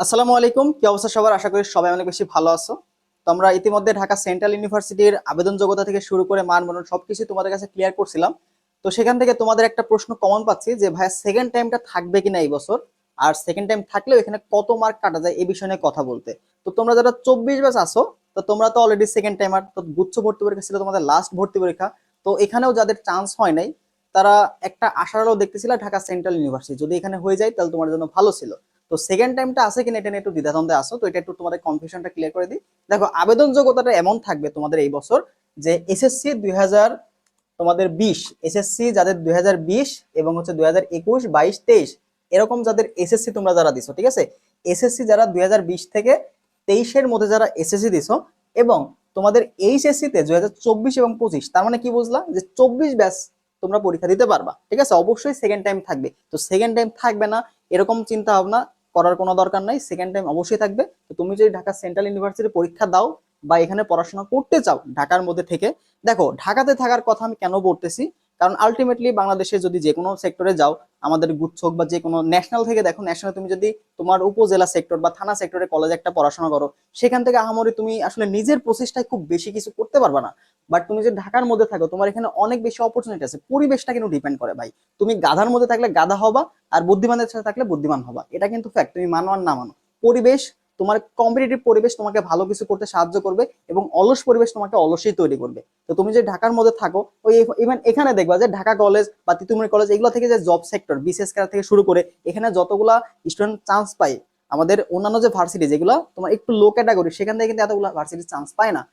আসসালামু আলাইকুম, কি অবস্থা সবার? আশা করি সবাই অনেক বেশি ভালো আছো। তো আমরা ইতিমধ্যে ঢাকা সেন্ট্রাল ইউনিভার্সিটির আবেদন যোগ্যতা থেকে শুরু করে মান মনন সবকিছু তোমাদের কাছে ক্লিয়ার করছিলাম। তো সেখান থেকে তোমাদের একটা প্রশ্ন কমন পাচ্ছি যে ভাইয়া সেকেন্ড টাইমটা থাকবে কিনা এই বছর, আর সেকেন্ড টাইম থাকলেও এখানে কত মার্ক কাটা যায় এই বিষয় নিয়ে কথা বলতে। তো তোমরা যারা 24 ব্যাচ আসো, তো তোমরা তো অলরেডি সেকেন্ড টাইমার, তো গুচ্ছ ভর্তি পরীক্ষা ছিল তোমাদের লাস্ট ভর্তি পরীক্ষা। তো এখানেও যাদের চান্স হয় নাই তারা একটা আশার আলো দেখতেছিল ঢাকা সেন্ট্রাল ইউনিভার্সিটি, যদি এখানে হয়ে যায় তাহলে তোমার জন্য ভালো ছিল। তো সেকেন্ড টাইমটা আছে কিনা এটা নিয়ে একটু দ্বিধাদ্বন্দ্বে আসো, তো এটা একটু তোমাদের কনফিউশনটা ক্লিয়ার করে দিই। দেখো, আবেদন যোগ্যতাটা এমন থাকবে তোমাদের এই বছর যে এসএসসি 2000 তোমাদের 20, এসএসসি যাদের 2020 এবং হচ্ছে 2021, 22, 23 এরকম যাদের এসএসসি তোমরা যারা দিছো, ঠিক আছে, এসএসসি যারা 2020 থেকে 23 এর মধ্যে যারা এসএসসি দিছো, এবং তোমাদের এইচএসসি তে 2024 এবং 25, তার মানে কি বুঝলা যে 24 ব্যাচ তোমরা পরীক্ষা দিতে পারবা, ঠিক আছে। অবশ্যই সেকেন্ড টাইম থাকবে, তো সেকেন্ড টাইম থাকবে না এরকম চিন্তা ভাবনা করার কোনো দরকার নাই, সেকেন্ড টাইম অবশ্যই থাকবে। তো তুমি যদি ঢাকা সেন্ট্রাল ইউনিভার্সিটি পরীক্ষা দাও বা এখানে পড়াশোনা করতে চাও ঢাকার মধ্যে থেকে, দেখো ঢাকাতে থাকার কথা আমি কেন বলতেছি, কারণ আলটিমেটলি বাংলাদেশে যদি যে কোনো সেক্টরে যাও, আমাদের গুচ্ছ হোক বা যে কোনো ন্যাশনাল থেকে, দেখো ন্যাশনাল তুমি যদি তোমার উপজেলা সেক্টর বা থানা সেক্টরে কলেজে একটা পড়াশোনা করো, সেখান থেকে আহামরি তুমি আসলে নিজের প্রচেষ্টায় খুব বেশি কিছু করতে পারবে না। বাট তুমি যে ঢাকার মধ্যে থাকো, তোমার এখানে অনেক বেশি অপরচুনিটি আছে। পরিবেশটা কিন্তু ডিপেন্ড করে ভাই, তুমি গাধার মধ্যে থাকলে গাধা হবা, আর বুদ্ধিমানের সাথে থাকলে বুদ্ধিমান হবা, এটা কিন্তু ফ্যাক্ট, তুমি মানো আর না মানো। পরিবেশ, তোমার কম্পিটিটিভ পরিবেশ তোমাকে ভালো কিছু করতে সাহায্য করবে, এবং অলস পরিবেশ তোমাকে অলসই তৈরি করবে। তো তুমি যে ঢাকার মধ্যে থাকো, ওই ইভেন এখানে দেখবা যে ঢাকা কলেজ বা তিতুমির কলেজ এগুলো থেকে যে জব সেক্টর বিসিএস ক্যাডার থেকে শুরু করে এখানে যতগুলা স্টুডেন্ট চান্স পায়, আমাদের অন্যান্য যে ভার্সিটি যেগুলো তোমার একটু লো ক্যাটাগরি, সেখান থেকে কিন্তু এতগুলো ভার্সিটি চান্স পায় না,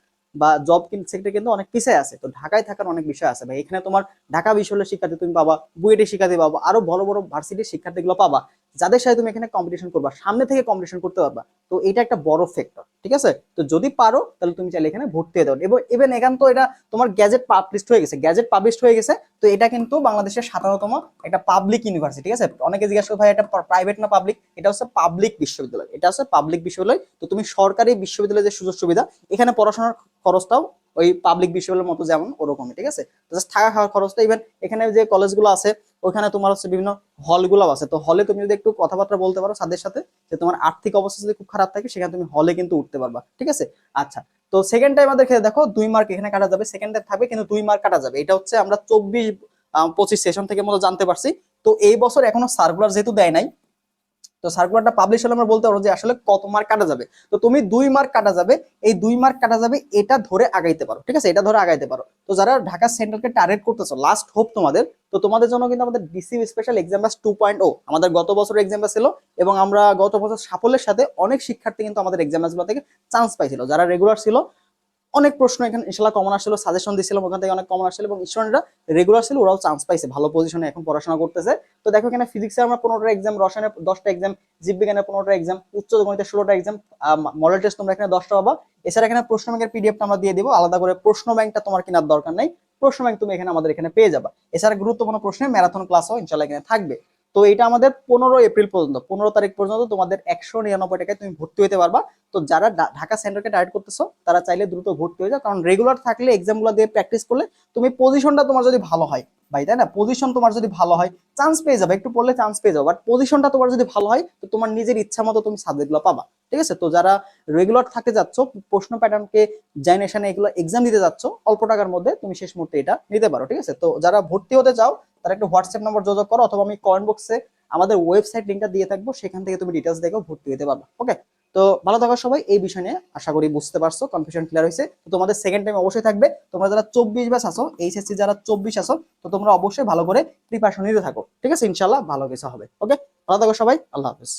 বা জব সেক্টর কিন্তু অনেক পিছিয়ে আছে। তো ঢাকায় থাকার অনেক বিষয় আছে ভাই, এখানে তোমার ঢাকা বিশ্ববিদ্যালয়ের শিক্ষার্থী তুমি পাবা, বুয়েটের শিক্ষার্থী পাবা, আরো বড় বড় ভার্সিটির শিক্ষার্থীগুলো পাবা, যাদের সাথে তুমি এখানে কম্পিটিশন করবা, সামনে থেকে কম্পিটিশন করতে পারবা। তো এটা একটা বড় ফ্যাক্টর, ঠিক আছে। তো যদি পারো তাহলে তুমি চাইলে এখানে ভর্তি হয়ে দাও, এবং ইভেন এখান তো এটা তোমার গ্যাজেট পাবলিশড হয়ে গেছে, গ্যাজেট পাবলিশড হয়ে গেছে। তো এটা কিন্তু বাংলাদেশের 17তম একটা পাবলিক ইউনিভার্সিটি, ঠিক আছে। অনেকে জিজ্ঞাসা করে ভাই এটা প্রাইভেট না পাবলিক, এটা হচ্ছে পাবলিক বিশ্ববিদ্যালয়, এটা হচ্ছে পাবলিক বিশ্ববিদ্যালয়। তো তুমি সরকারি বিশ্ববিদ্যালয়ের যে সুযোগ সুবিধা, এখানে পড়াশোনার খরচটাও ওই পাবলিক বিশ্ববিদ্যালয়ের মতো যেমন ওরকমই, ঠিক আছে। তো জাস্ট থাকা খাওয়ার খরচটা, ইভেন এখানে যে কলেজগুলো আছে ওখানে তোমার হচ্ছে বিভিন্ন হলগুলো আছে, তো হলে তুমি যদি একটু কথাবার্তা বলতে পারো তাদের সাথে, যে তোমার আর্থিক অবস্থা যদি খুব খারাপ থাকে সেখানে তুমি হলে কিন্তু উঠতে পারবা, ঠিক আছে। আচ্ছা, তো সেকেন্ড টাইম আমাদের ক্ষেত্রে দেখো 2 মার্ক এখানে কাটা যাবে, সেকেন্ড টাইম থাকবে কিন্তু 2 মার্ক কাটা যাবে, এটা হচ্ছে আমরা 24-25 সেশন থেকে মতো জানতে পারছি। তো এই বছর এখনো সার্কুলার যেহেতু দেয় নাই, তো সার্কুলারটা পাবলিশ হলে আমরা বলতে পারবো যে আসলে কত মার্ক কাটা যাবে। তো তুমি 2 মার্ক কাটা যাবে, এই 2 মার্ক কাটা যাবে, এটা ধরে আগাইতে পারো, ঠিক আছে, এটা ধরে আগাইতে পারো। তো যারা ঢাকা সেন্ট্রালকে টার্গেট করতেছো, লাস্ট হোপ তোমাদের। তো তোমাদের জন্য কিন্তু আমাদের ডিসি স্পেশাল এক্সাম ব্যাচ 2.0 আমাদের গত বছর এক্সাম ব্যাচ ছিল, এবং আমরা গত বছর সাফল্যের সাথে অনেক শিক্ষার্থী কিন্তু আমাদের এক্সাম ব্যাচগুলো থেকে চান্স পাইছিল, যারা রেগুলার ছিল। অনেক প্রশ্ন এখানে ইনশাল্লাহ কমন আসছিল, সাজেশন দিয়েছিলাম ওখান থেকে অনেক কমন আসছিল, এবং স্টুডেন্টরা রেগুলার ছিল, ওরাও চান্স পাইছে, ভালো পজিশনে এখন পড়াশোনা করতেছে। তো দেখো এখানে ফিজিক্সে আমরা 15টা এক্সাম, রসায়নে 10টা এক্সাম, জীববিজ্ঞানের 15টা এক্সাম, উচ্চ গণিতে 16টা এক্সাম, মডেল টেস্ট তোমরা এখানে 10টা পাবা। এছাড়া এখানে প্রশ্ন ব্যাংকের পিডিএফটা আমরা দিয়ে দিব, আলাদা করে প্রশ্ন ব্যাংকটা তোমার কেনার দরকার নেই, প্রশ্ন ব্যাংক তুমি এখানে আমাদের এখানে পেয়ে যাবা। এছাড়া গুরুত্বপূর্ণ প্রশ্নের ম্যারাথন ক্লাসও ইনশাল্লাহ এখানে থাকবে। তো এটা আমাদের 15 এপ্রিল পর্যন্ত, 15 তারিখ পর্যন্ত তোমাদের 199 টাকায় তুমি ভর্তি হতে পারবা। তো যারা ঢাকা সেন্টারকে টার্গেট করতেছো তারা চাইলে দ্রুত ভর্তি হয়ে যাও, কারণ রেগুলার থাকলে এক্সামগুলো দিয়ে প্র্যাকটিস করলে তুমি পজিশনটা তোমার যদি ভালো হয় ভাই, তাই না, পজিশন তোমার যদি ভালো হয় চান্স পেয়ে যাবে, একটু পড়লে চান্স পেয়ে যাবে, বাট পজিশনটা তোমার যদি ভালো হয় তো তোমার নিজের ইচ্ছা মতো তুমি সাবজেক্টগুলো পাবা, ঠিক আছে। তো যারা রেগুলার থাকতে যাচ্ছ, প্রশ্ন প্যাটার্নকে জেনারেশনে এগুলো এক্সাম দিতে যাচ্ছ, অল্প টাকার মধ্যে তুমি শেষ মুহূর্তে এটা নিতে পারো, ঠিক আছে। তো যারা ভর্তি হতে চাও তারা একটু হোয়াটসঅ্যাপ নম্বর যোগাযোগ করো, অথবা আমি কমেন্ট বক্সে আমাদের ওয়েবসাইট লিঙ্কটা দিয়ে থাকবো, সেখান থেকে তুমি ডিটেলস দেখো ভর্তি হতে পারবা। ওকে, তো ভালো থাকো সবাই, এই বিষয় নিয়ে আশা করি বুঝতে পারছো, কনফিউশন ক্লিয়ার হয়েছে। তো তোমাদের সেকেন্ড টাইম অবশ্যই থাকবে, তোমরা যারা 24 ব্যাচ আসো, এইচএসসি যারা 24 আসো, তো তোমরা অবশ্যই ভালো করে প্রিপারেশন নিতে থাকো, ঠিক আছে, ইনশাল্লাহ ভালো কিছু হবে। ওকে, ভালো থাকো সবাই, আল্লাহ হাফেজ।